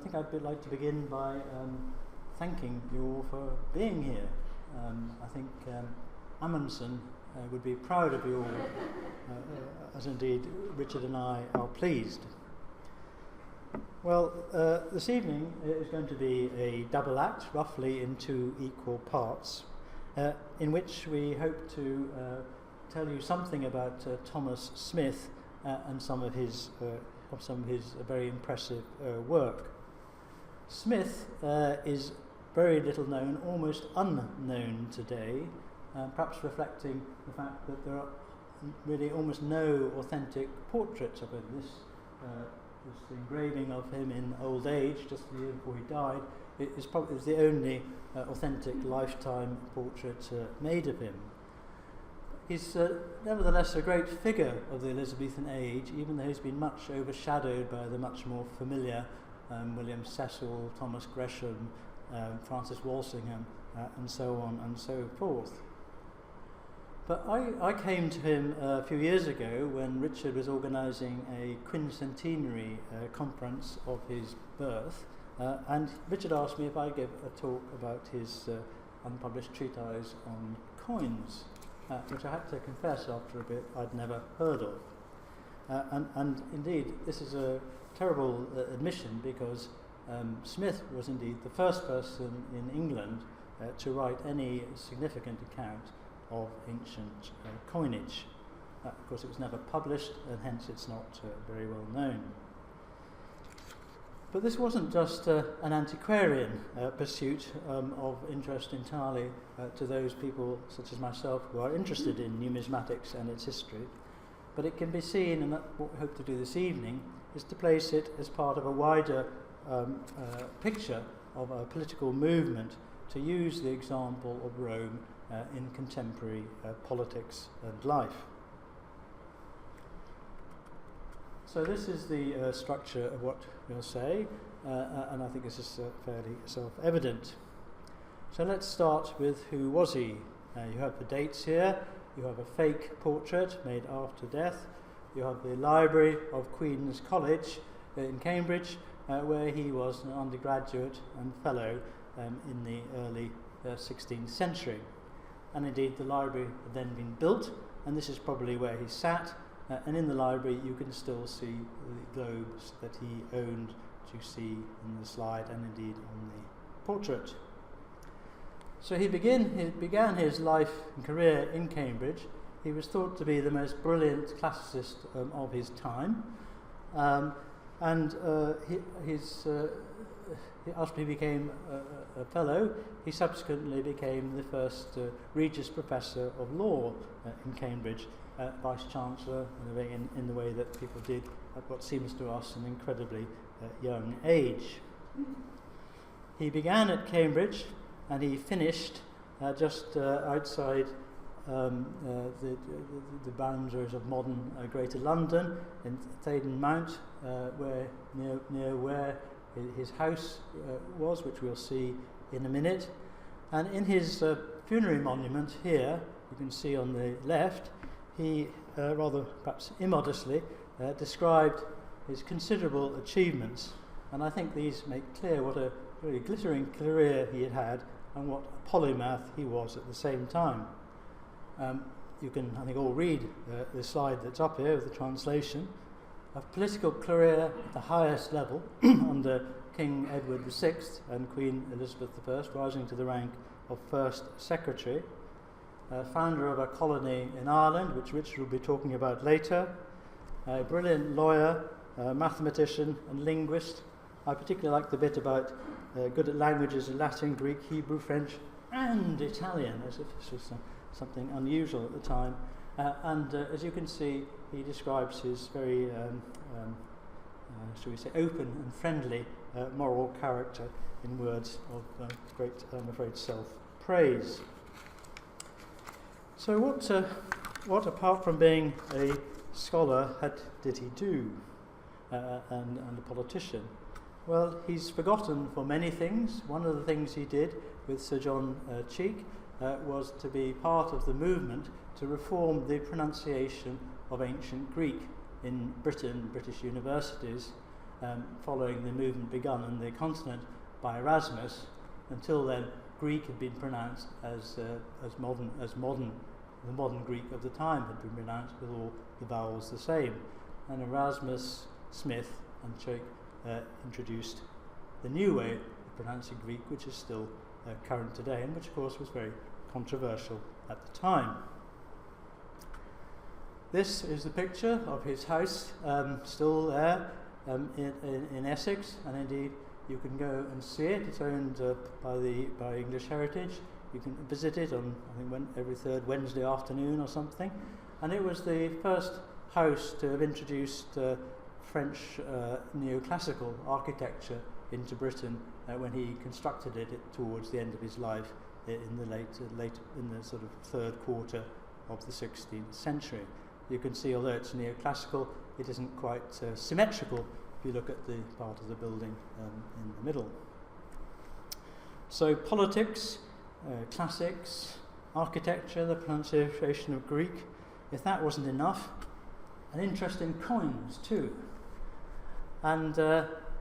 think I'd like to begin by thanking you all for being here. I think Amundsen would be proud of you all, as indeed Richard and I are pleased. Well, this evening is going to be a double act, roughly in 2 equal parts, in which we hope to tell you something about Thomas Smith and some of his very impressive work. Smith is very little known, almost unknown today, perhaps reflecting the fact that there are really almost no authentic portraits of him. This engraving of him in old age, just the year before he died, is probably the only authentic lifetime portrait made of him. He's nevertheless a great figure of the Elizabethan age, even though he's been much overshadowed by the much more familiar William Cecil, Thomas Gresham, Francis Walsingham, and so on and so forth. But I came to him a few years ago when Richard was organising a quincentenary conference of his birth, and Richard asked me if I'd give a talk about his unpublished treatise on coins, which I had to confess after a bit I'd never heard of. And indeed, this is a terrible admission, because Smith was indeed the first person in England to write any significant account of ancient coinage. Of course, it was never published, and hence it's not very well known. But this wasn't just an antiquarian pursuit of interest entirely to those people such as myself who are interested in numismatics and its history, but it can be seen, and what we hope to do this evening is to place it as part of a wider picture of a political movement to use the example of Rome in contemporary politics and life. So this is the structure of what we'll say, and I think this is fairly self-evident. So let's start with who was he. You have the dates here, you have a fake portrait made after death, you have the library of Queen's College in Cambridge, where he was an undergraduate and fellow in the early 16th century. And indeed the library had then been built, and this is probably where he sat, and in the library you can still see the globes that he owned, to see in the slide and indeed on the portrait. So he began his life and career in Cambridge. He was thought to be the most brilliant classicist of his time, and after he became a fellow, he subsequently became the first Regius Professor of Law in Cambridge, Vice-Chancellor in the way that people did at what seems to us an incredibly young age. He began at Cambridge and he finished just outside the boundaries of modern Greater London, in Thaden Mount, near where his house was, which we'll see in a minute. And in his funerary monument here, you can see on the left, he rather perhaps immodestly described his considerable achievements, and I think these make clear what a really glittering career he had had and what a polymath he was at the same time. You can, I think, all read the slide that's up here with the translation. A political career at the highest level under King Edward VI and Queen Elizabeth I, rising to the rank of First Secretary. Founder of a colony in Ireland, which Richard will be talking about later. A brilliant lawyer, mathematician and linguist. I particularly like the bit about good at languages, Latin, Greek, Hebrew, French and Italian, as if this was something unusual at the time. And as you can see, he describes his very, shall we say, open and friendly moral character in words of great, I'm afraid, self-praise. So what apart from being a scholar, did he do, and a politician? Well, he's forgotten for many things. One of the things he did with Sir John Cheek was to be part of the movement to reform the pronunciation of ancient Greek in Britain, British universities, following the movement begun on the continent by Erasmus. Until then, Greek had been pronounced as modern. The modern Greek of the time had been pronounced with all the vowels the same. And Erasmus, Smith, and Choke introduced the new way of pronouncing Greek, which is still current today, and which, of course, was very controversial at the time. This is the picture of his house, still there in Essex, and indeed you can go and see it. It's owned by English Heritage. You can visit it on, I think, every third Wednesday afternoon or something. And it was the first house to have introduced French neoclassical architecture into Britain when he constructed it towards the end of his life in the sort of third quarter of the 16th century. You can see, although it's neoclassical, it isn't quite symmetrical if you look at the part of the building in the middle. So politics, classics, architecture, the pronunciation of Greek. If that wasn't enough, an interest in coins too. And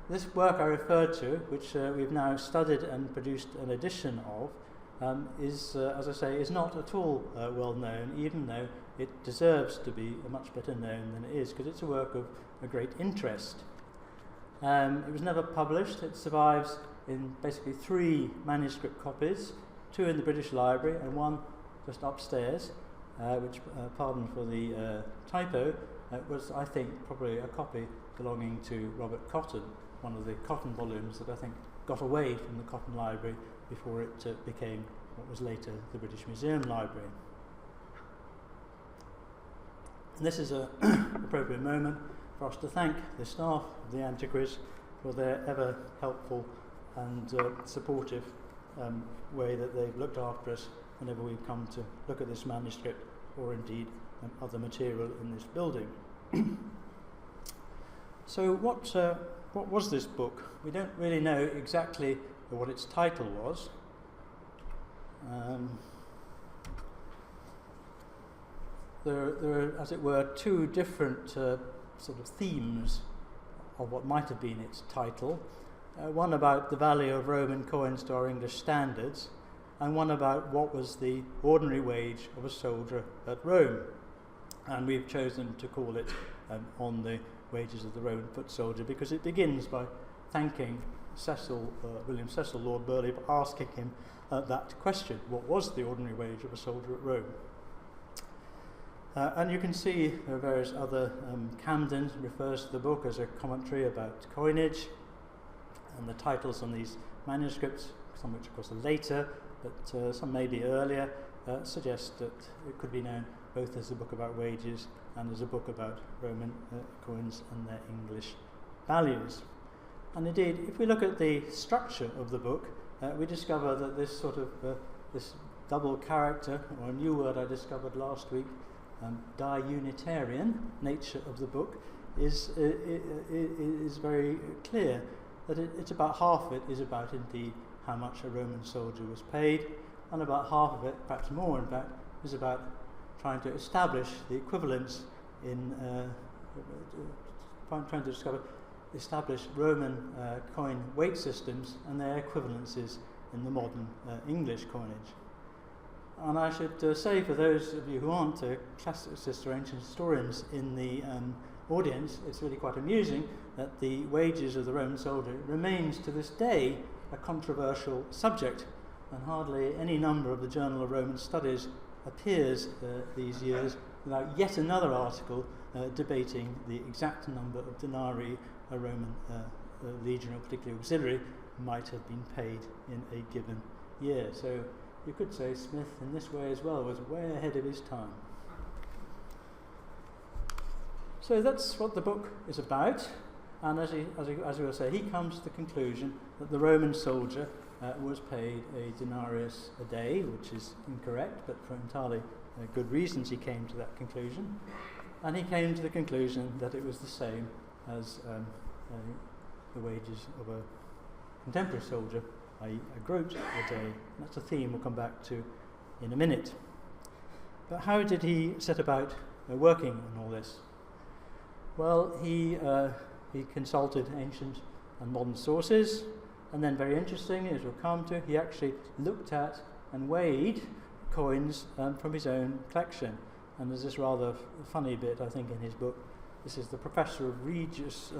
this work I referred to, which we've now studied and produced an edition of, is, as I say, is not at all well known, even though it deserves to be much better known than it is, because it's a work of a great interest. It was never published. It survives in basically 3 manuscript copies, 2 in the British Library and 1 just upstairs, which, pardon for the typo, was, I think, probably a copy belonging to Robert Cotton, one of the Cotton volumes that I think got away from the Cotton Library before it became what was later the British Museum Library. And this is an appropriate moment for us to thank the staff of the Antiquaries for their ever helpful and supportive way that they've looked after us whenever we've come to look at this manuscript or indeed other material in this building. So what was this book? We don't really know exactly what its title was. There are, as it were, 2 different sort of themes of what might have been its title. One about the value of Roman coins to our English standards, and one about what was the ordinary wage of a soldier at Rome. And we've chosen to call it On the Wages of the Roman Foot Soldier, because it begins by thanking William Cecil, Lord Burleigh, for asking him that question: what was the ordinary wage of a soldier at Rome? And you can see there are various other Camden refers to the book as a commentary about coinage, and the titles on these manuscripts, some which of course are later, but some may be earlier, suggest that it could be known both as a book about wages and as a book about Roman coins and their English values. And indeed, if we look at the structure of the book, we discover that this sort of this double character, or a new word I discovered last week, diunitarian nature of the book is very clear. That it's about half of it is about indeed how much a Roman soldier was paid, and about half of it, perhaps more in fact, is about trying to establish the equivalence in trying to establish Roman coin weight systems and their equivalences in the modern English coinage. And I should say, for those of you who aren't classicists or ancient historians in the audience, it's really quite amusing that the wages of the Roman soldier remains to this day a controversial subject, and hardly any number of the Journal of Roman Studies appears these years without yet another article debating the exact number of denarii a Roman legion, or particularly auxiliary, might have been paid in a given year. So you could say Smith, in this way as well, was way ahead of his time. So that's what the book is about, and as we will say, he comes to the conclusion that the Roman soldier was paid a denarius a day, which is incorrect, but for entirely good reasons he came to that conclusion. And he came to the conclusion that it was the same as the wages of a contemporary soldier, i.e. a groat a day. And that's a theme we'll come back to in a minute. But how did he set about working on all this? Well, he he consulted ancient and modern sources, and then, very interesting, as we'll come to, he actually looked at and weighed coins from his own collection. And there's this rather funny bit, I think, in his book. This is the professor of Regius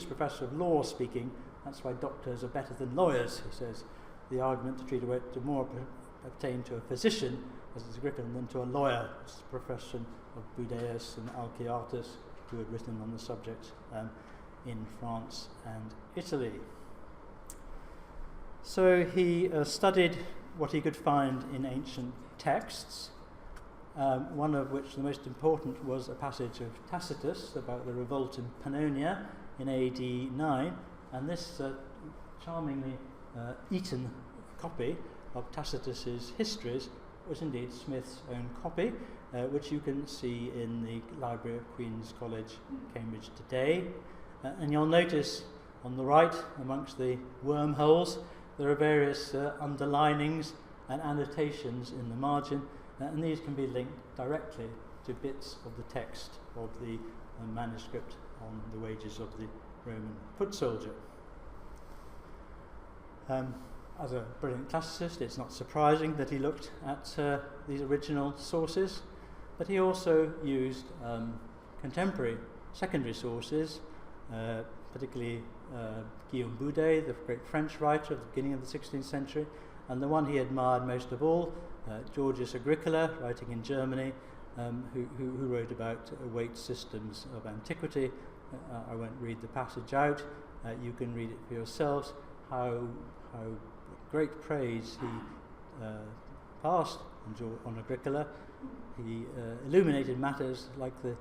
professor of law speaking. That's why doctors are better than lawyers, he says. The argument to treat a weight to more obtain to a physician as is Agricola than to a lawyer. It's the profession of Budæus and Alciatus, who had written on the subject in France and Italy. So he studied what he could find in ancient texts, one of which the most important was a passage of Tacitus about the revolt in Pannonia in AD 9, and this charmingly Eton copy of Tacitus's histories was indeed Smith's own copy, which you can see in the Library of Queen's College, Cambridge today. And you'll notice on the right, amongst the wormholes, there are various underlinings and annotations in the margin, and these can be linked directly to bits of the text of the manuscript on the wages of the Roman foot soldier. As a brilliant classicist, it's not surprising that he looked at these original sources, but he also used contemporary secondary sources, particularly Guillaume Boudet, the great French writer of the beginning of the 16th century, and the one he admired most of all, Georgius Agricola, writing in Germany, who wrote about weight systems of antiquity. I won't read the passage out. You can read it for yourselves, how great praise he passed on Agricola. He illuminated matters like the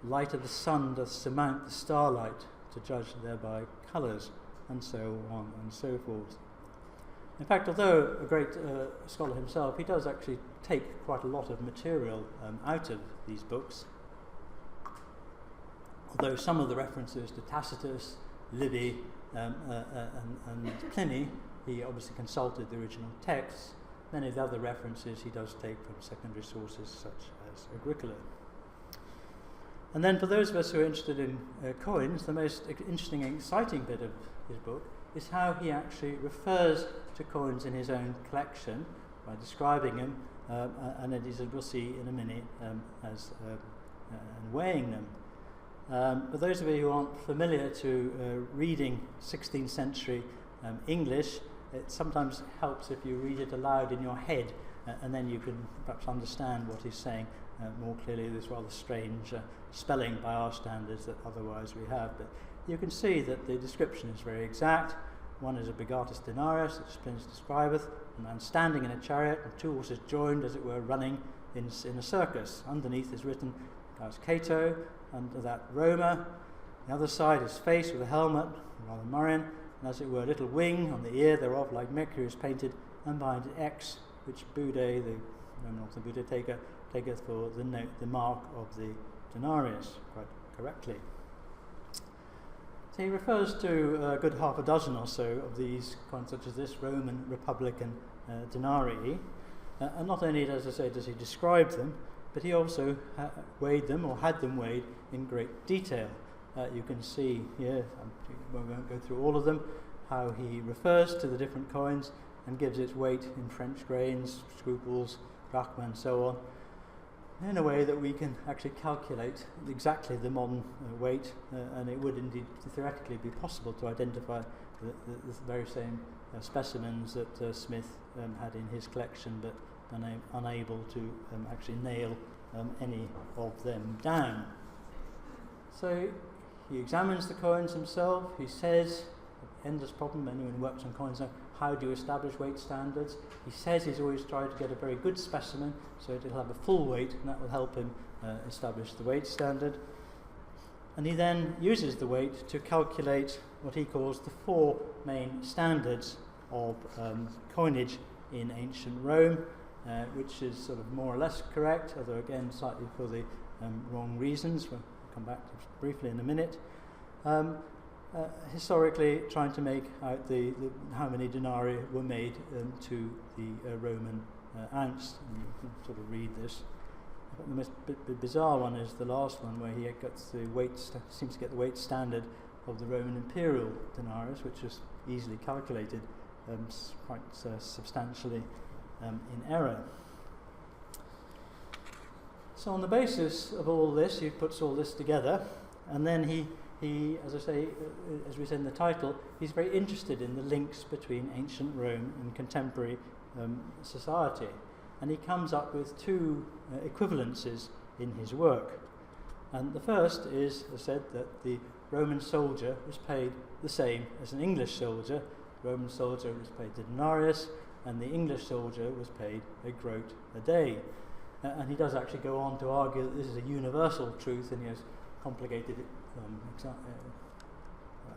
light of the sun doth surmount the starlight, to judge thereby colours, and so on and so forth. In fact, although a great scholar himself, he does actually take quite a lot of material out of these books. Although some of the references to Tacitus, Livy, and Pliny, he obviously consulted the original texts. Many of the other references he does take from secondary sources such as Agricola. And then for those of us who are interested in coins, the most interesting and exciting bit of his book is how he actually refers to coins in his own collection by describing them, and as we'll see in a minute, and weighing them. For those of you who aren't familiar to reading 16th century English, it sometimes helps if you read it aloud in your head, and then you can perhaps understand what he's saying more clearly. This rather strange spelling by our standards that otherwise we have. But you can see that the description is very exact. One is a begatus denarius, which Pliny describeth, a man standing in a chariot and two horses joined, as it were, running in a circus. Underneath is written Gaius Cato, under that Roma. The other side is face with a helmet, rather Murrian, and as it were a little wing on the ear thereof, like Mercury is painted, and behind it X, which Boudet, the Roman author Boudet, taketh for the mark of the denarius, quite correctly. So he refers to a good half a dozen or so of these coins, such as this Roman Republican denarii, and not only, as I say, does he describe them, but he also weighed them, or had them weighed, in great detail. You can see here, we won't go through all of them, how he refers to the different coins and gives its weight in French grains, scruples, drachma, and so on, in a way that we can actually calculate exactly the modern weight, and it would indeed theoretically be possible to identify the very same specimens that Smith had in his collection, but unable to actually nail any of them down. So he examines the coins himself. He says, endless problem, anyone who works on coins knows, how do you establish weight standards? He says he's always tried to get a very good specimen so it'll have a full weight, and that will help him establish the weight standard. And he then uses the weight to calculate what he calls the four main standards of coinage in ancient Rome, which is sort of more or less correct, although again slightly for the wrong reasons. We'll come back to briefly in a minute. Historically, trying to make out how many denarii were made to the Roman ounce, and you can sort of read this. The most bizarre one is the last one, where he gets the weight seems to get the weight standard of the Roman imperial denarius, which was easily calculated quite substantially in error. So on the basis of all this, he puts all this together, and then he, as I say, as we said in the title, he's very interested in the links between ancient Rome and contemporary society. And he comes up with two equivalences in his work. And the first is, as I said, that the Roman soldier was paid the same as an English soldier. The Roman soldier was paid the denarius, and the English soldier was paid a groat a day. And he does actually go on to argue that this is a universal truth, and he has complicated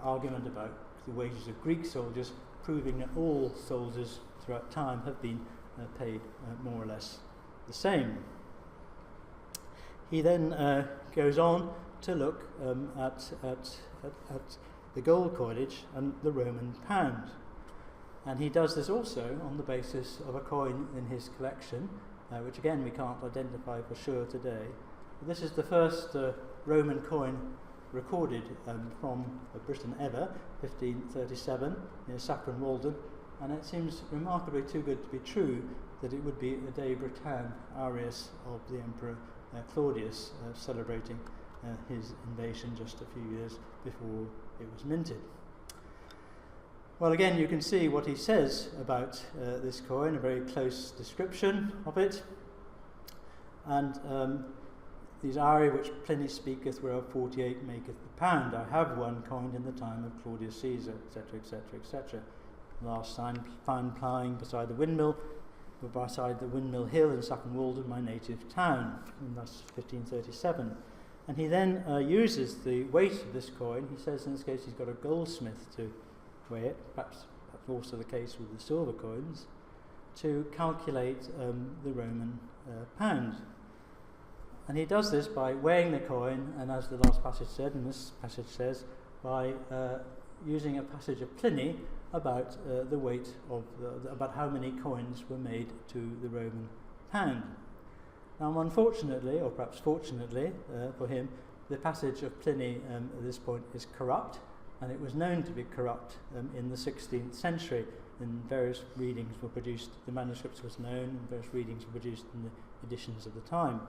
argument about the wages of Greek soldiers, proving that all soldiers throughout time have been paid more or less the same. He then goes on to look at the gold coinage and the Roman pound. And he does this also on the basis of a coin in his collection, which again we can't identify for sure today. This is the first Roman coin recorded from Britain ever, 1537, near Saffron Walden, and it seems remarkably too good to be true that it would be a De Britannia Arius of the Emperor Claudius, celebrating his invasion just a few years before it was minted. Well, again, you can see what he says about this coin, a very close description of it. And these arii which Pliny speaketh, whereof 48 maketh the pound. I have one coined in the time of Claudius Caesar, etc., etc., etc. Last sign found plying beside the windmill hill in Saffron Walden, my native town, and that's 1537. And he then uses the weight of this coin. He says in this case he's got a goldsmith to weigh it, perhaps that's also the case with the silver coins, to calculate the Roman pound. And he does this by weighing the coin, and as the last passage said, and this passage says, by using a passage of Pliny about the weight of about how many coins were made to the Roman pound. Now, unfortunately, or perhaps fortunately for him, the passage of Pliny at this point is corrupt, and it was known to be corrupt in the 16th century. And various readings were produced, the manuscripts was known, and various readings were produced in the editions of the time.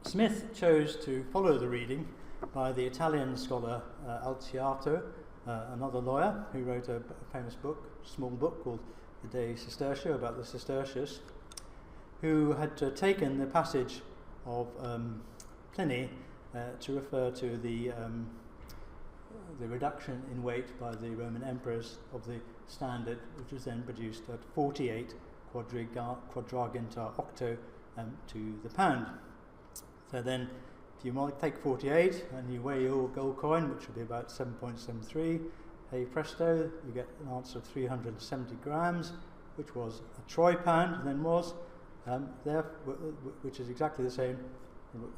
Smith chose to follow the reading by the Italian scholar Alciato, another lawyer who wrote a famous book, small book called The De Cistercia, about the Cistercius, who had taken the passage of Pliny to refer to the reduction in weight by the Roman emperors of the standard, which was then produced at 48 quadragentar octo to the pound. So then, if you take 48 and you weigh your gold coin, which would be about 7.73, hey presto, you get an answer of 370 grams, which was a troy pound, then was, which is exactly the same,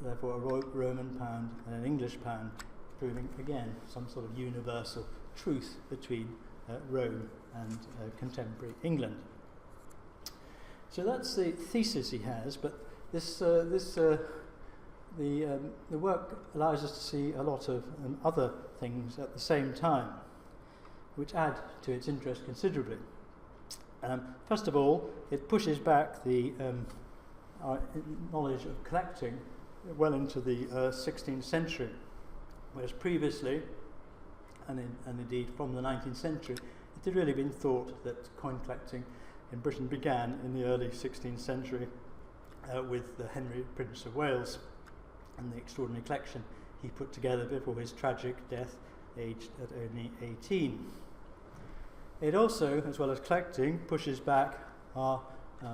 therefore a Roman pound and an English pound, proving again some sort of universal truth between Rome and contemporary England. So that's the thesis he has, but the work allows us to see a lot of other things at the same time, which add to its interest considerably. First of all, it pushes back our knowledge of collecting well into the 16th century, whereas previously, and indeed from the 19th century, it had really been thought that coin collecting in Britain began in the early 16th century with Henry, Prince of Wales, and the extraordinary collection he put together before his tragic death, aged at only 18. It also, as well as collecting, pushes back our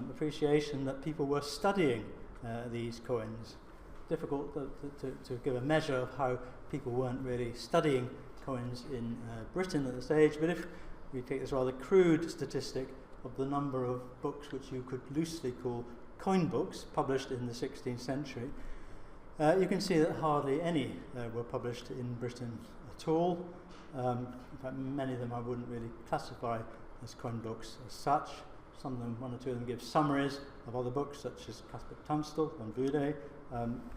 appreciation that people were studying these coins. Difficult to give a measure of how people weren't really studying coins in Britain at the stage, but if we take this rather crude statistic of the number of books which you could loosely call coin books published in the 16th century, you can see that hardly any were published in Britain at all. In fact, many of them I wouldn't really classify as coin books as such. Some of them, one or two of them, give summaries of other books, such as Caspar Tunstall and Bude,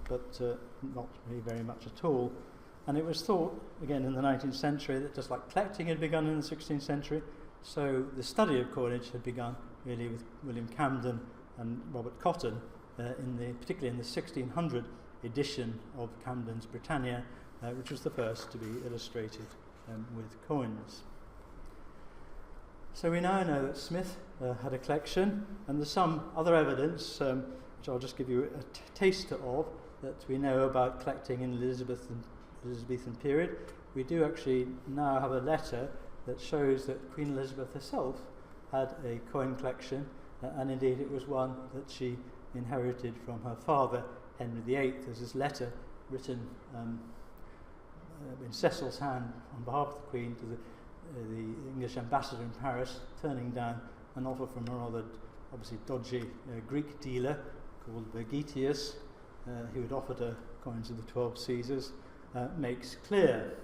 but not really very much at all. And it was thought, again in the 19th century, that just like collecting had begun in the 16th century, so the study of coinage had begun really with William Camden and Robert Cotton, particularly in the 1600 edition of Camden's Britannia, which was the first to be illustrated with coins. So we now know that Smith had a collection, and there's some other evidence, which I'll just give you a taster of, that we know about collecting in the Elizabethan period. We do actually now have a letter that shows that Queen Elizabeth herself had a coin collection, and indeed it was one that she inherited from her father, Henry VIII. There's this letter written in Cecil's hand on behalf of the Queen to the English ambassador in Paris, turning down an offer from a rather obviously dodgy Greek dealer called Vergetius, who had offered her coins of the 12 Caesars, makes clear.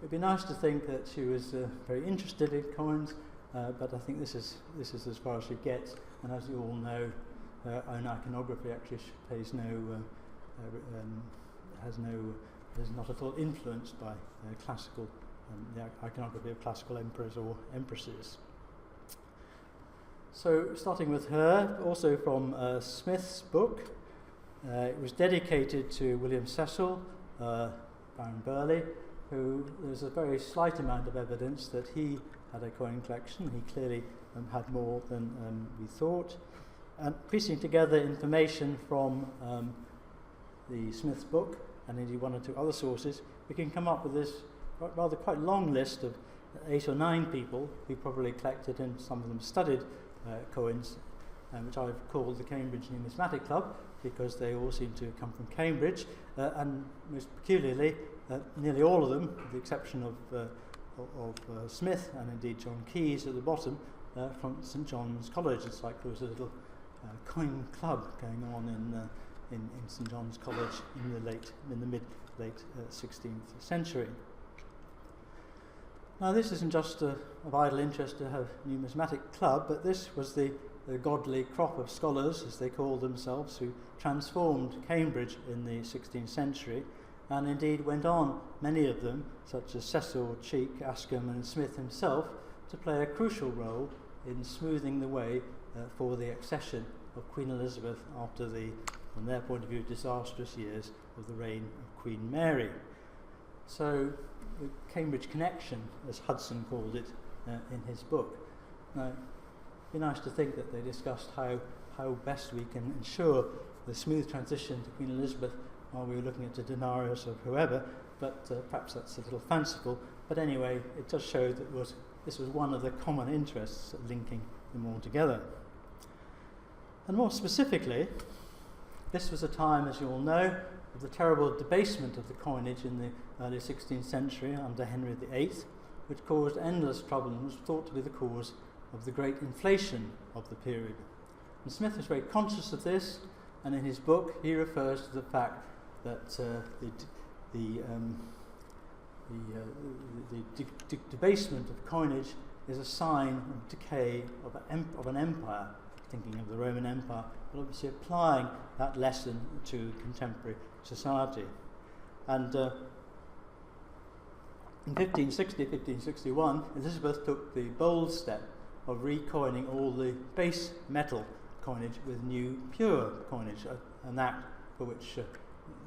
It'd be nice to think that she was very interested in coins, but I think this is as far as she gets. And as you all know, her own iconography actually is not at all influenced by classical the iconography of classical emperors or empresses. So, starting with her, also from Smith's book, it was dedicated to William Cecil, Baron Burghley, who there's a very slight amount of evidence that he had a coin collection. He clearly had more than we thought. And piecing together information from the Smith's book, and indeed one or two other sources, we can come up with this rather quite long list of 8 or 9 people who probably collected, and some of them studied coins, which I've called the Cambridge Numismatic Club, because they all seem to come from Cambridge, and most peculiarly, nearly all of them, with the exception of Smith and indeed John Keyes at the bottom, from St John's College. It's like there was a little coin club going on in St John's College in the mid-late 16th century. Now, this isn't just of idle interest to have a numismatic club, but this was the godly crop of scholars, as they called themselves, who transformed Cambridge in the 16th century, and indeed went on, many of them, such as Cecil, Cheek, Ascham and Smith himself, to play a crucial role in smoothing the way for the accession of Queen Elizabeth after the, from their point of view, disastrous years of the reign of Queen Mary. So, the Cambridge connection, as Hudson called it in his book. Now, it'd be nice to think that they discussed how best we can ensure the smooth transition to Queen Elizabeth while we were looking at the denarius of whoever, but perhaps that's a little fanciful. But anyway, it does show that this was one of the common interests, linking them all together. And more specifically, this was a time, as you all know, of the terrible debasement of the coinage in the early 16th century under Henry VIII, which caused endless trouble and was thought to be the cause of the great inflation of the period. And Smith was very conscious of this, and in his book he refers to the fact that the debasement of coinage is a sign of decay of an empire, thinking of the Roman Empire, but obviously applying that lesson to contemporary society. And in 1560, 1561, Elizabeth took the bold step of recoining all the base metal coinage with new pure coinage, an act for which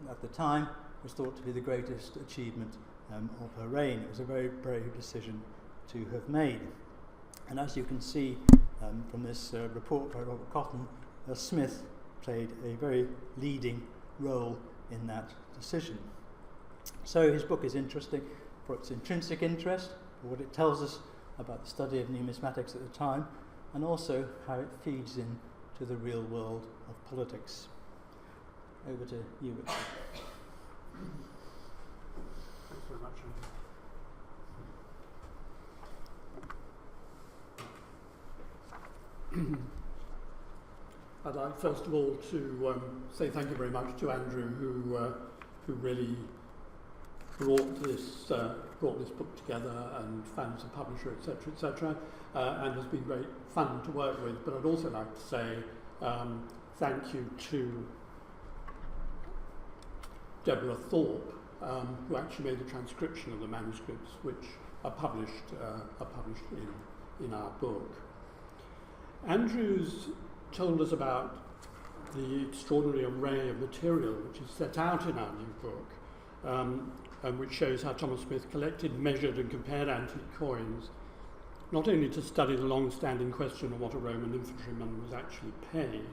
at the time was thought to be the greatest achievement of her reign. It was a very brave decision to have made. And as you can see from this report by Robert Cotton, Smith played a very leading role in that decision. So his book is interesting for its intrinsic interest, for what it tells us about the study of numismatics at the time, and also how it feeds in to the real world of politics. Over to you, Richard. Thanks very much. I'd like first of all to say thank you very much to Andrew, who really brought this book together and found some publisher, etc., and has been great fun to work with. But I'd also like to say thank you to Deborah Thorpe, who actually made a transcription of the manuscripts, which are published in our book. Andrew's told us about the extraordinary array of material which is set out in our new book, and which shows how Thomas Smith collected, measured and compared antique coins, not only to study the long-standing question of what a Roman infantryman was actually paid,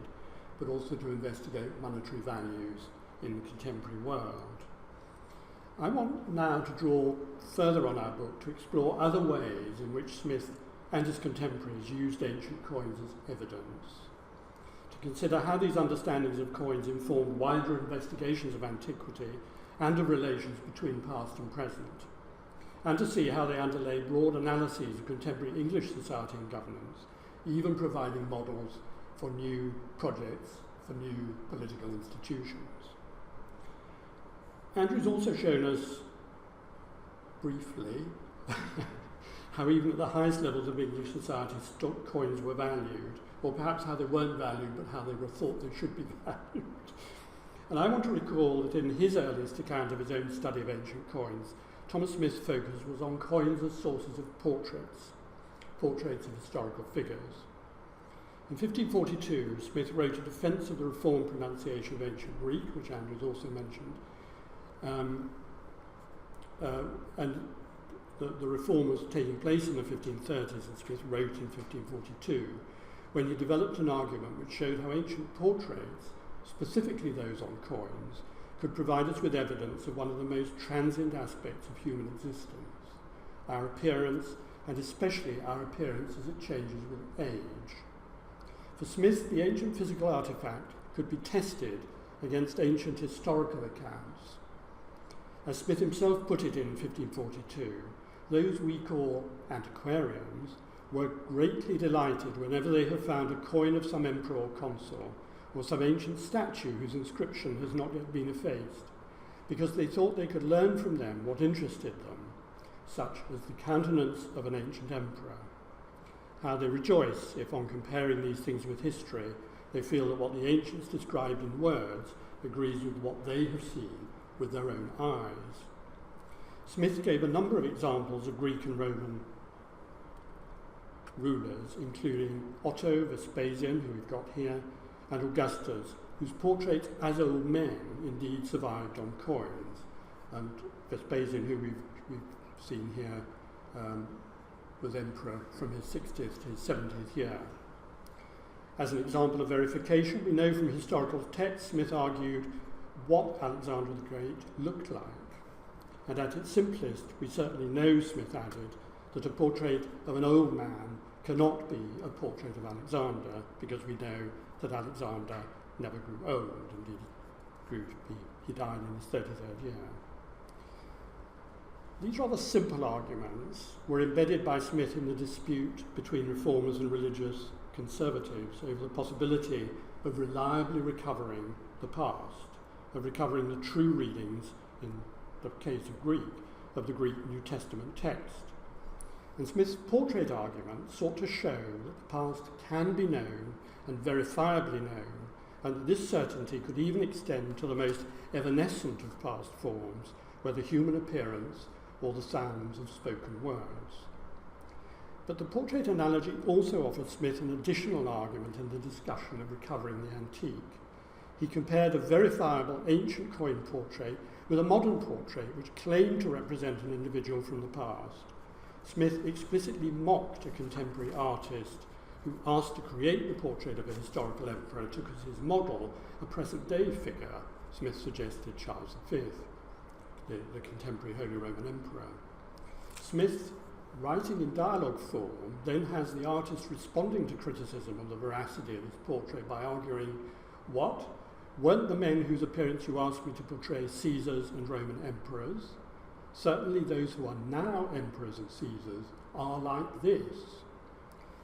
but also to investigate monetary values in the contemporary world. I want now to draw further on our book to explore other ways in which Smith and his contemporaries used ancient coins as evidence, to consider how these understandings of coins informed wider investigations of antiquity and of relations between past and present, and to see how they underlay broad analyses of contemporary English society and governance, even providing models for new projects, for new political institutions. Andrew's also shown us, briefly, how even at the highest levels of English society coins were valued, or perhaps how they weren't valued, but how they were thought they should be valued. And I want to recall that in his earliest account of his own study of ancient coins, Thomas Smith's focus was on coins as sources of portraits of historical figures. In 1542, Smith wrote a defence of the Reformed pronunciation of ancient Greek, which Andrew's also mentioned, and the reform was taking place in the 1530s, and Smith wrote in 1542, when he developed an argument which showed how ancient portraits, specifically those on coins, could provide us with evidence of one of the most transient aspects of human existence, our appearance, and especially our appearance as it changes with age. For Smith, the ancient physical artefact could be tested against ancient historical accounts. As Smith himself put it in 1542, those we call antiquarians were greatly delighted whenever they have found a coin of some emperor or consul, or some ancient statue whose inscription has not yet been effaced, because they thought they could learn from them what interested them, such as the countenance of an ancient emperor. How they rejoice if, on comparing these things with history, they feel that what the ancients described in words agrees with what they have seen with their own eyes. Smith gave a number of examples of Greek and Roman rulers, including Otto, Vespasian, who we've got here, and Augustus, whose portraits as old men indeed survived on coins. And Vespasian, who we've seen here, was emperor from his 60th to his 70th year. As an example of verification, we know from historical texts Smith argued what Alexander the Great looked like. And at its simplest, we certainly know, Smith added, that a portrait of an old man cannot be a portrait of Alexander, because we know that Alexander never grew old, indeed he died in his 33rd year. These rather simple arguments were embedded by Smith in the dispute between reformers and religious conservatives over the possibility of reliably recovering the past, of recovering the true readings, in the case of Greek, of the Greek New Testament text. And Smith's portrait argument sought to show that the past can be known and verifiably known, and that this certainty could even extend to the most evanescent of past forms, whether human appearance or the sounds of spoken words. But the portrait analogy also offered Smith an additional argument in the discussion of recovering the antique. He compared a verifiable ancient coin portrait with a modern portrait which claimed to represent an individual from the past. Smith explicitly mocked a contemporary artist who asked to create the portrait of a historical emperor took as his model a present-day figure. Smith suggested Charles V, the contemporary Holy Roman Emperor. Smith, writing in dialogue form, then has the artist responding to criticism of the veracity of his portrait by arguing, "What? Weren't the men whose appearance you asked me to portray Caesars and Roman emperors? Certainly those who are now emperors and Caesars are like this."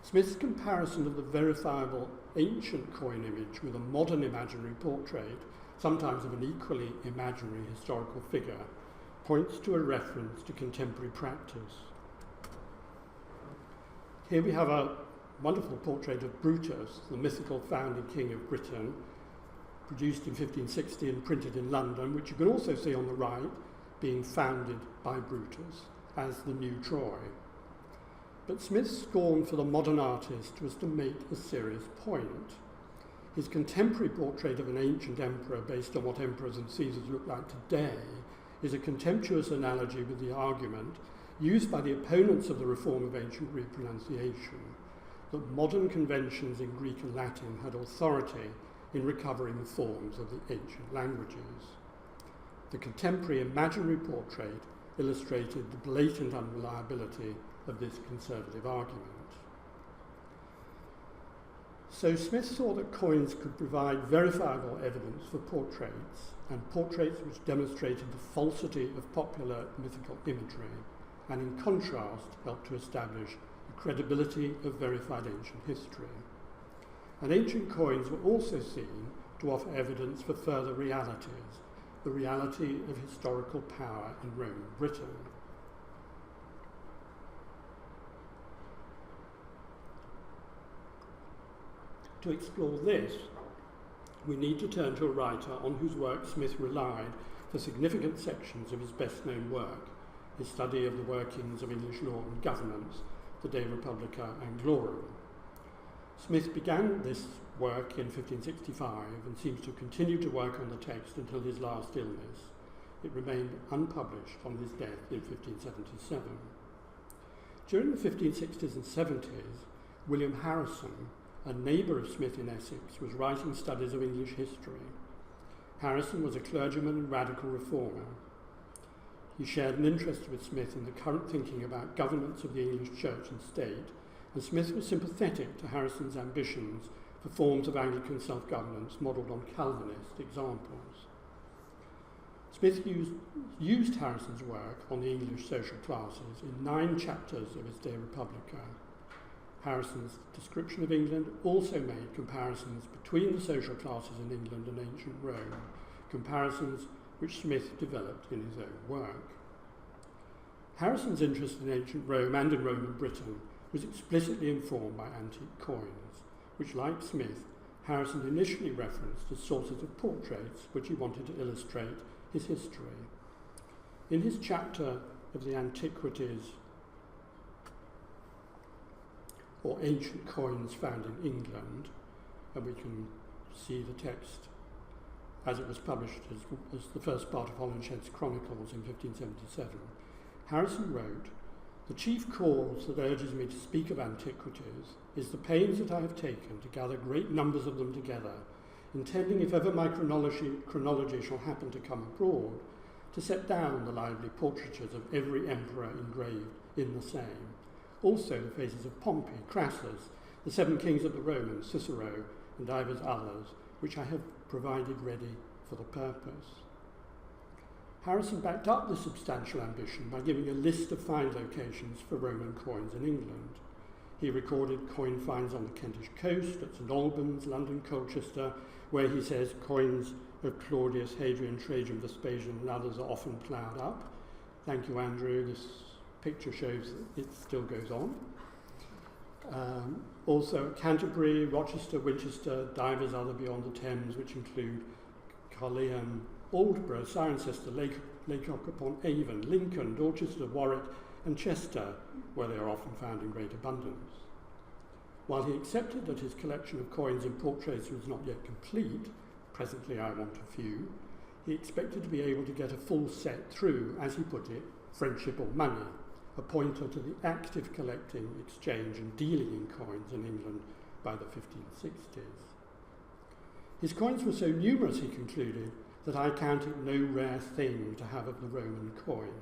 Smith's comparison of the verifiable ancient coin image with a modern imaginary portrait, sometimes of an equally imaginary historical figure, points to a reference to contemporary practice. Here we have a wonderful portrait of Brutus, the mythical founding king of Britain, produced in 1560 and printed in London, which you can also see on the right, being founded by Brutus as the new Troy. But Smith's scorn for the modern artist was to make a serious point. His contemporary portrait of an ancient emperor based on what emperors and Caesars look like today is a contemptuous analogy with the argument used by the opponents of the reform of ancient Greek pronunciation that modern conventions in Greek and Latin had authority in recovering the forms of the ancient languages. The contemporary imaginary portrait illustrated the blatant unreliability of this conservative argument. So Smith saw that coins could provide verifiable evidence for portraits, and portraits which demonstrated the falsity of popular mythical imagery, and in contrast helped to establish the credibility of verified ancient history. And ancient coins were also seen to offer evidence for further realities, the reality of historical power in Roman Britain. To explore this, we need to turn to a writer on whose work Smith relied for significant sections of his best-known work, his study of the workings of English law and governance, the De Republica Anglorum. Smith began this work in 1565 and seems to have continued to work on the text until his last illness. It remained unpublished on his death in 1577. During the 1560s and 70s, William Harrison, a neighbour of Smith in Essex, was writing studies of English history. Harrison was a clergyman and radical reformer. He shared an interest with Smith in the current thinking about governance of the English church and state, and Smith was sympathetic to Harrison's ambitions for forms of Anglican self-governance modelled on Calvinist examples. Smith used Harrison's work on the English social classes in 9 chapters of his De Republica. Harrison's description of England also made comparisons between the social classes in England and ancient Rome, comparisons which Smith developed in his own work. Harrison's interest in ancient Rome and in Roman Britain was explicitly informed by antique coins, which, like Smith, Harrison initially referenced as sources of portraits which he wanted to illustrate his history. In his chapter of the antiquities or ancient coins found in England, and we can see the text as it was published as the first part of Holinshed's Chronicles in 1577, Harrison wrote, "The chief cause that urges me to speak of antiquities is the pains that I have taken to gather great numbers of them together, intending, if ever my chronology shall happen to come abroad, to set down the lively portraitures of every emperor engraved in the same, also the faces of Pompey, Crassus, the 7 kings of the Romans, Cicero, and divers others, which I have provided ready for the purpose." Harrison backed up this substantial ambition by giving a list of find locations for Roman coins in England. He recorded coin finds on the Kentish coast, at St Albans, London, Colchester, where he says coins of Claudius, Hadrian, Trajan, Vespasian, and others are often ploughed up. Thank you, Andrew. This picture shows that it still goes on. Also at Canterbury, Rochester, Winchester, divers other beyond the Thames, which include Caerleon, Aldborough, Cirencester, Laycock upon Avon, Lincoln, Dorchester, Warwick, and Chester, where they are often found in great abundance. While he accepted that his collection of coins and portraits was not yet complete, presently I want a few, he expected to be able to get a full set through, as he put it, friendship or money, a pointer to the active collecting, exchange and dealing in coins in England by the 1560s. His coins were so numerous, he concluded, that I count it no rare thing to have of the Roman coin.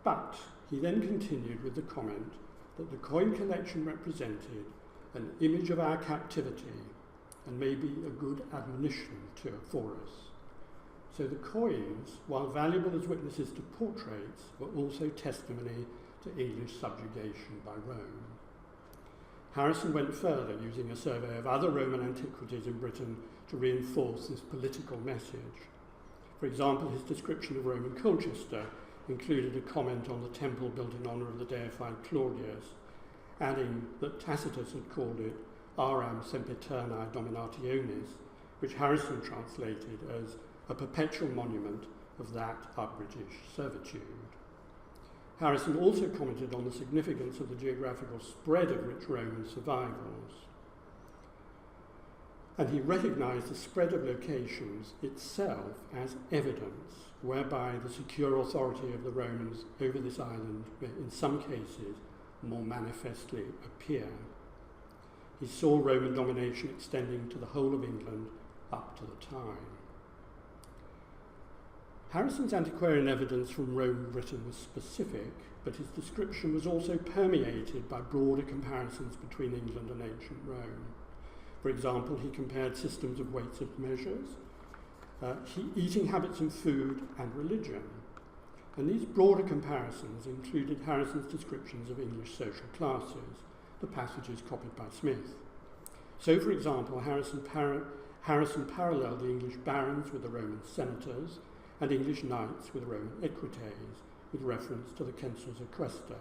But he then continued with the comment that the coin collection represented an image of our captivity and may be a good admonition for us. So the coins, while valuable as witnesses to portraits, were also testimony to English subjugation by Rome. Harrison went further, using a survey of other Roman antiquities in Britain to reinforce this political message. For example, his description of Roman Colchester included a comment on the temple built in honour of the deified Claudius, adding that Tacitus had called it Aram Sempiternae Dominationis, which Harrison translated as a perpetual monument of that are British servitude. Harrison also commented on the significance of the geographical spread of rich Roman survivals, and he recognised the spread of locations itself as evidence whereby the secure authority of the Romans over this island may in some cases more manifestly appear. He saw Roman domination extending to the whole of England up to the time. Harrison's antiquarian evidence from Roman Britain was specific, but his description was also permeated by broader comparisons between England and ancient Rome. For example, he compared systems of weights and measures, eating habits and food, and religion. And these broader comparisons included Harrison's descriptions of English social classes, the passages copied by Smith. So, for example, Harrison paralleled the English barons with the Roman senators and English knights with Roman equites, with reference to the censors equester.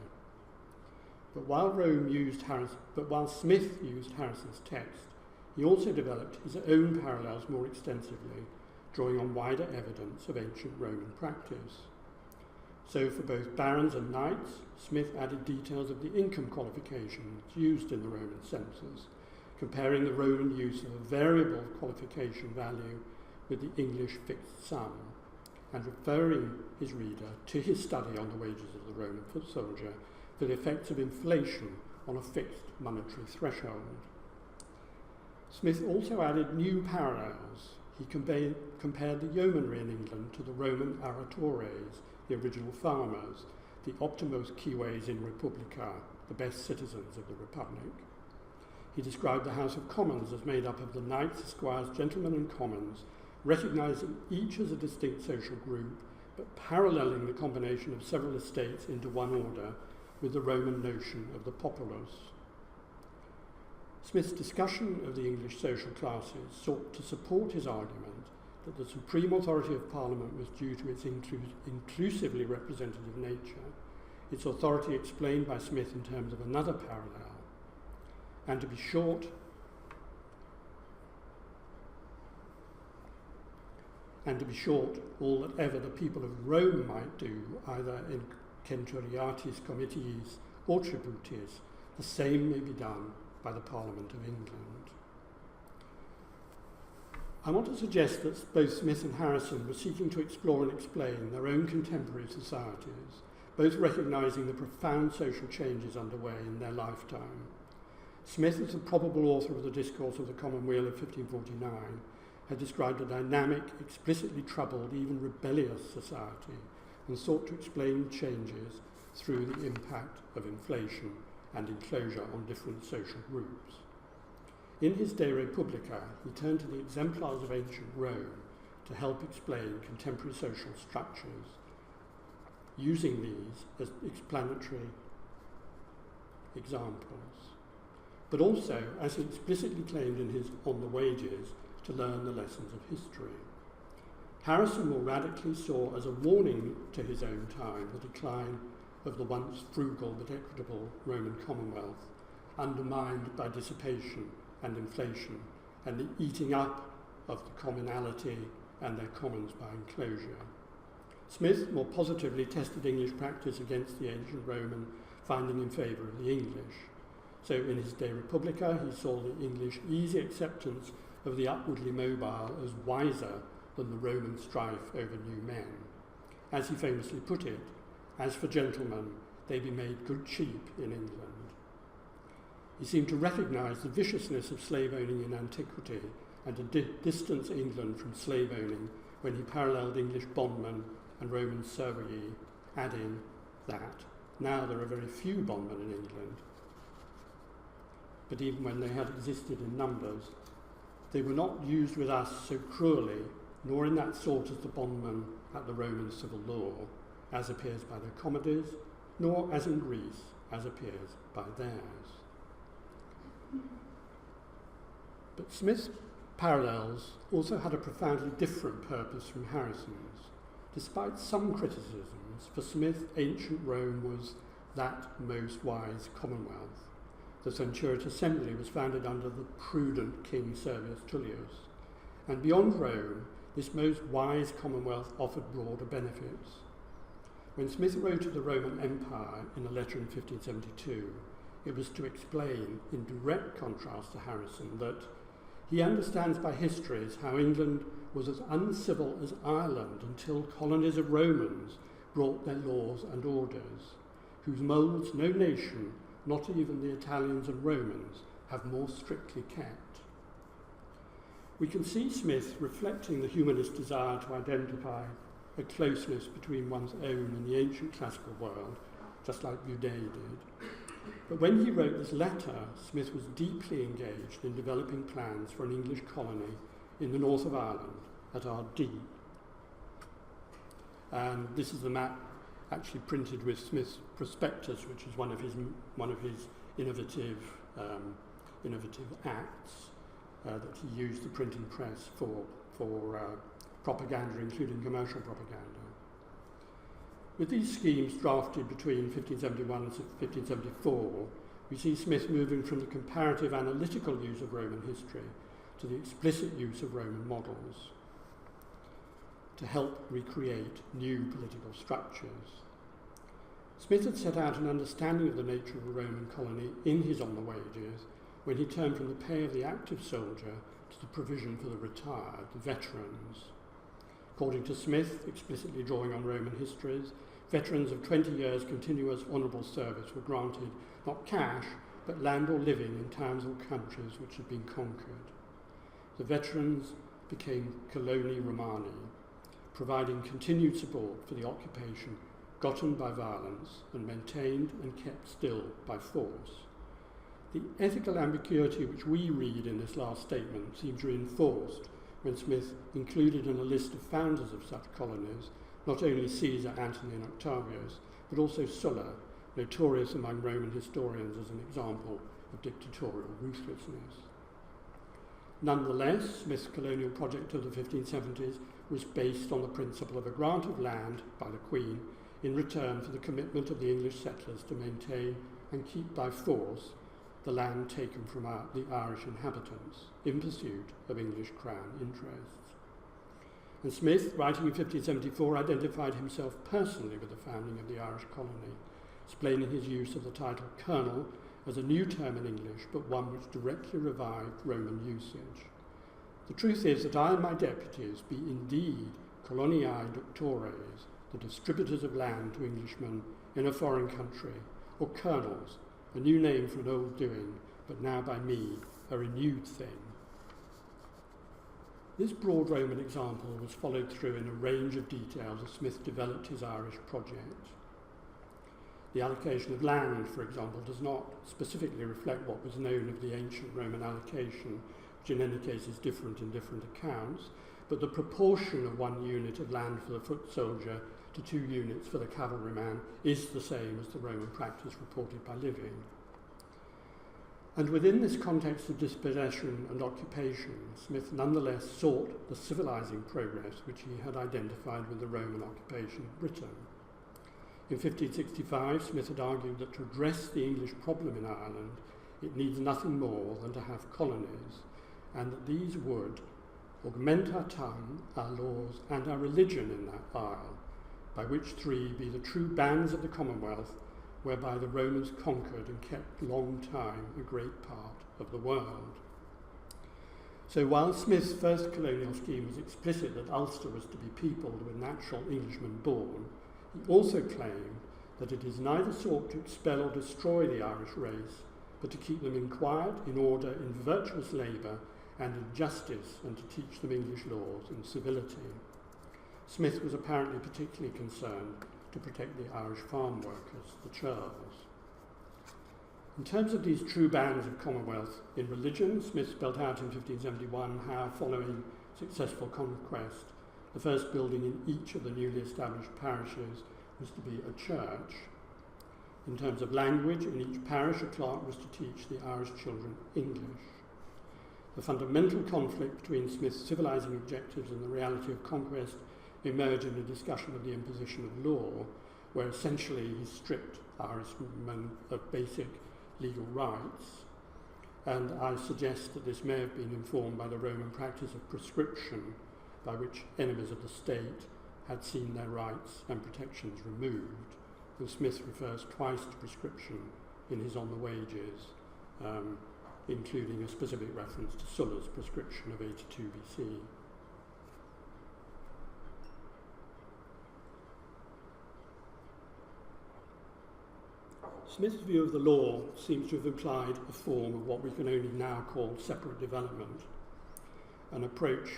But while Smith used Harrison's text, he also developed his own parallels more extensively, drawing on wider evidence of ancient Roman practice. So for both barons and knights, Smith added details of the income qualifications used in the Roman census, comparing the Roman use of a variable qualification value with the English fixed sum, and referring his reader to his study on the wages of the Roman foot soldier for the effects of inflation on a fixed monetary threshold. Smith also added new parallels. He compared the yeomanry in England to the Roman aratores, the original farmers, the optimos cives in Republica, the best citizens of the Republic. He described the House of Commons as made up of the knights, esquires, gentlemen and commons, recognising each as a distinct social group, but paralleling the combination of several estates into one order with the Roman notion of the populus. Smith's discussion of the English social classes sought to support his argument that the supreme authority of Parliament was due to its inclusively representative nature, its authority explained by Smith in terms of another parallel, and to be short, all that ever the people of Rome might do, either in centuriatis comitiis or tributis, the same may be done by the Parliament of England. I want to suggest that both Smith and Harrison were seeking to explore and explain their own contemporary societies, both recognising the profound social changes underway in their lifetime. Smith, as the probable author of the Discourse of the Commonweal of 1549, had described a dynamic, explicitly troubled, even rebellious society, and sought to explain changes through the impact of inflation and enclosure on different social groups. In his De Republica, he turned to the exemplars of ancient Rome to help explain contemporary social structures, using these as explanatory examples, but also, as he explicitly claimed in his On the Wages, to learn the lessons of history. Harrison more radically saw as a warning to his own time the decline of the once frugal but equitable Roman Commonwealth, undermined by dissipation and inflation, and the eating up of the commonalty and their commons by enclosure. Smith more positively tested English practice against the ancient Roman, finding in favour of the English. So in his De Republica, he saw the English easy acceptance of the upwardly mobile as wiser than the Roman strife over new men. As he famously put it, as for gentlemen, they be made good cheap in England. He seemed to recognise the viciousness of slave owning in antiquity and to distance England from slave owning when he paralleled English bondmen and Roman servii, adding that now there are very few bondmen in England, but even when they had existed in numbers, they were not used with us so cruelly, nor in that sort as the bondmen at the Roman civil law, as appears by their comedies, nor as in Greece, as appears by theirs. But Smith's parallels also had a profoundly different purpose from Harrison's. Despite some criticisms, for Smith, ancient Rome was that most wise commonwealth. The Centuriate Assembly was founded under the prudent King Servius Tullius, and beyond Rome, this most wise commonwealth offered broader benefits. When Smith wrote of the Roman Empire in a letter in 1572, it was to explain, in direct contrast to Harrison, that he understands by histories how England was as uncivil as Ireland until colonies of Romans brought their laws and orders, whose moulds no nation, not even the Italians and Romans, have more strictly kept. We can see Smith reflecting the humanist desire to identify a closeness between one's own and the ancient classical world, just like Boudet did. But when he wrote this letter, Smith was deeply engaged in developing plans for an English colony in the north of Ireland at Ardee. And this is the map actually printed with Smith's prospectus, which is one of his innovative acts that he used the printing press for propaganda, including commercial propaganda. With these schemes drafted between 1571 and 1574, we see Smith moving from the comparative analytical use of Roman history to the explicit use of Roman models to help recreate new political structures. Smith had set out an understanding of the nature of a Roman colony in his On the Wages when he turned from the pay of the active soldier to the provision for the retired, the veterans. According to Smith, explicitly drawing on Roman histories, veterans of 20 years continuous honourable service were granted not cash, but land or living in towns or countries which had been conquered. The veterans became coloni Romani, providing continued support for the occupation gotten by violence and maintained and kept still by force. The ethical ambiguity which we read in this last statement seems reinforced when Smith included in a list of founders of such colonies not only Caesar, Antony and Octavius, but also Sulla, notorious among Roman historians as an example of dictatorial ruthlessness. Nonetheless, Smith's colonial project of the 1570s was based on the principle of a grant of land by the Queen in return for the commitment of the English settlers to maintain and keep by force the land taken from the Irish inhabitants in pursuit of English Crown interests. And Smith, writing in 1574, identified himself personally with the founding of the Irish colony, explaining his use of the title colonel as a new term in English, but one which directly revived Roman usage. The truth is that I and my deputies be indeed coloniae ductores, the distributors of land to Englishmen in a foreign country, or colonels, a new name for an old doing, but now by me a renewed thing. This broad Roman example was followed through in a range of details as Smith developed his Irish project. The allocation of land, for example, does not specifically reflect what was known of the ancient Roman allocation, which in any case is different in different accounts, but the proportion of 1 unit of land for the foot soldier to 2 units for the cavalryman is the same as the Roman practice reported by Livy. And within this context of dispossession and occupation, Smith nonetheless sought the civilizing progress which he had identified with the Roman occupation of Britain. In 1565, Smith had argued that to address the English problem in Ireland, it needs nothing more than to have colonies, and that these would augment our tongue, our laws, and our religion in that isle, by which 3 be the true bands of the Commonwealth, whereby the Romans conquered and kept long time a great part of the world. So while Smith's first colonial scheme was explicit that Ulster was to be peopled with natural Englishmen born, he also claimed that it is neither sought to expel or destroy the Irish race, but to keep them in quiet, in order, in virtuous labour, and in justice, and to teach them English laws and civility. Smith was apparently particularly concerned to protect the Irish farm workers, the churls. In terms of these true bands of Commonwealth in religion, Smith spelled out in 1571 how, following successful conquest, the first building in each of the newly established parishes was to be a church. In terms of language, in each parish a clerk was to teach the Irish children English. The fundamental conflict between Smith's civilizing objectives and the reality of conquest emerged in a discussion of the imposition of law, where essentially he stripped Irishmen of basic legal rights. And I suggest that this may have been informed by the Roman practice of prescription, by which enemies of the state had seen their rights and protections removed, and Smith refers twice to prescription in his On the Wages, including a specific reference to Sulla's prescription of 82 BC. Smith's view of the law seems to have implied a form of what we can only now call separate development, an approach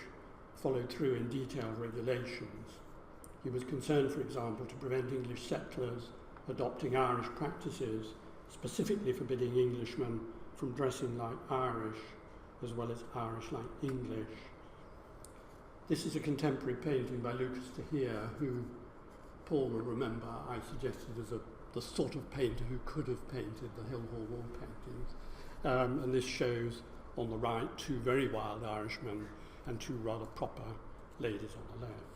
followed through in detailed regulations. He was concerned, for example, to prevent English settlers adopting Irish practices, specifically forbidding Englishmen from dressing like Irish, as well as Irish like English. This is a contemporary painting by Lucas de Heer, who Paul will remember I suggested as the sort of painter who could have painted the Hill Hall wall paintings. And this shows on the right two very wild Irishmen and two rather proper ladies on the left.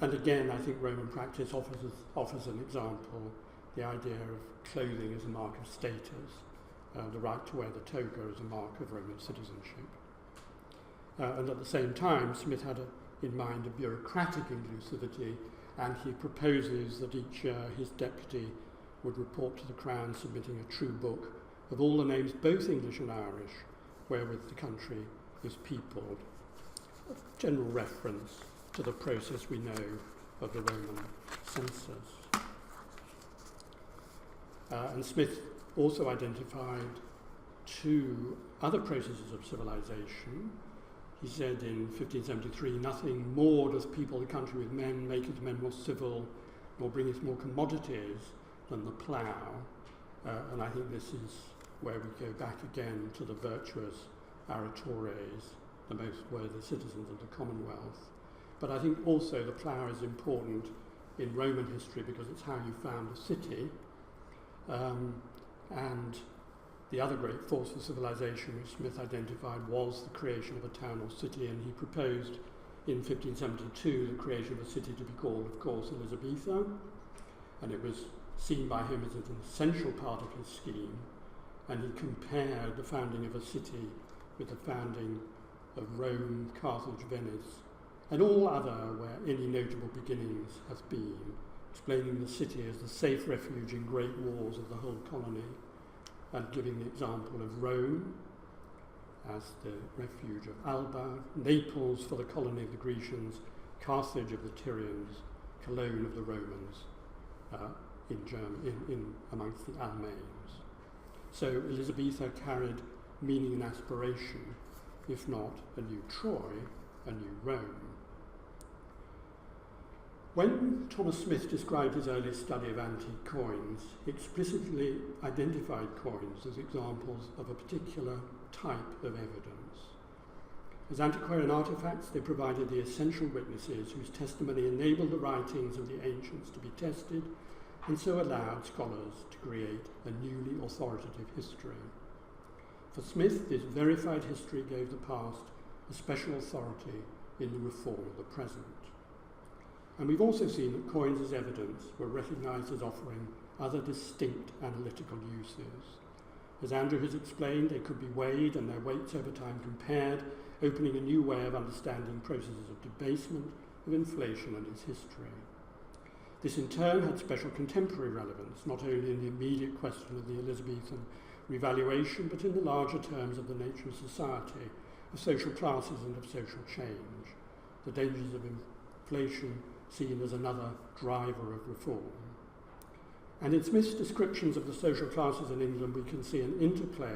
And again, I think Roman practice offers an example, the idea of clothing as a mark of status, the right to wear the toga as a mark of Roman citizenship. And at the same time, Smith had in mind a bureaucratic inclusivity, and he proposes that each year his deputy would report to the Crown submitting a true book of all the names, both English and Irish, wherewith the country is peopled. A general reference to the process we know of the Roman census. And Smith also identified two other processes of civilization. He said in 1573, "Nothing more doth people the country with men, maketh men more civil, nor bringeth more commodities than the plough." And I think this is where we go back again to the virtuous aritores, the most worthy citizens of the Commonwealth. But I think also the plough is important in Roman history because it's how you found a city. And the other great force for civilization which Smith identified was the creation of a town or city, and he proposed in 1572 the creation of a city to be called, of course, Elizabethan, and it was seen by him as an essential part of his scheme, and he compared the founding of a city with the founding of Rome, Carthage, Venice, and all other where any notable beginnings have been, explaining the city as the safe refuge in great wars of the whole colony, and giving the example of Rome as the refuge of Alba, Naples for the colony of the Grecians, Carthage of the Tyrians, Cologne of the Romans, in amongst the Almains. So Elizabetha carried meaning and aspiration, if not a new Troy, a new Rome. When Thomas Smith described his early study of antique coins, he explicitly identified coins as examples of a particular type of evidence. As antiquarian artefacts, they provided the essential witnesses whose testimony enabled the writings of the ancients to be tested and so allowed scholars to create a newly authoritative history. For Smith, this verified history gave the past a special authority in the reform of the present. And we've also seen that coins as evidence were recognised as offering other distinct analytical uses. As Andrew has explained, they could be weighed and their weights over time compared, opening a new way of understanding processes of debasement, of inflation and its history. This in turn had special contemporary relevance, not only in the immediate question of the Elizabethan revaluation, but in the larger terms of the nature of society, of social classes and of social change, the dangers of inflation seen as another driver of reform. And in Smith's descriptions of the social classes in England, we can see an interplay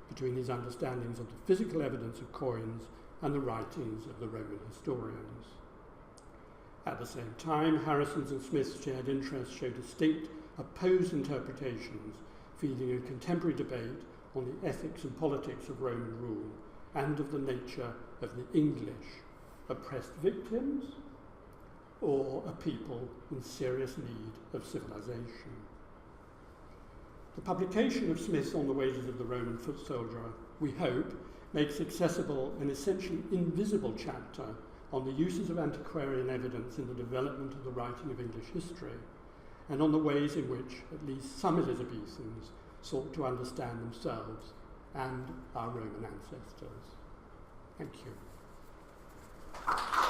between his understandings of the physical evidence of coins and the writings of the Roman historians. At the same time, Harrison's and Smith's shared interests show distinct, opposed interpretations, feeding a contemporary debate on the ethics and politics of Roman rule and of the nature of the English, oppressed victims or a people in serious need of civilization. The publication of Smith's On the Wages of the Roman Foot Soldier, we hope, makes accessible an essentially invisible chapter on the uses of antiquarian evidence in the development of the writing of English history, and on the ways in which at least some Elizabethans sought to understand themselves and our Roman ancestors. Thank you. you.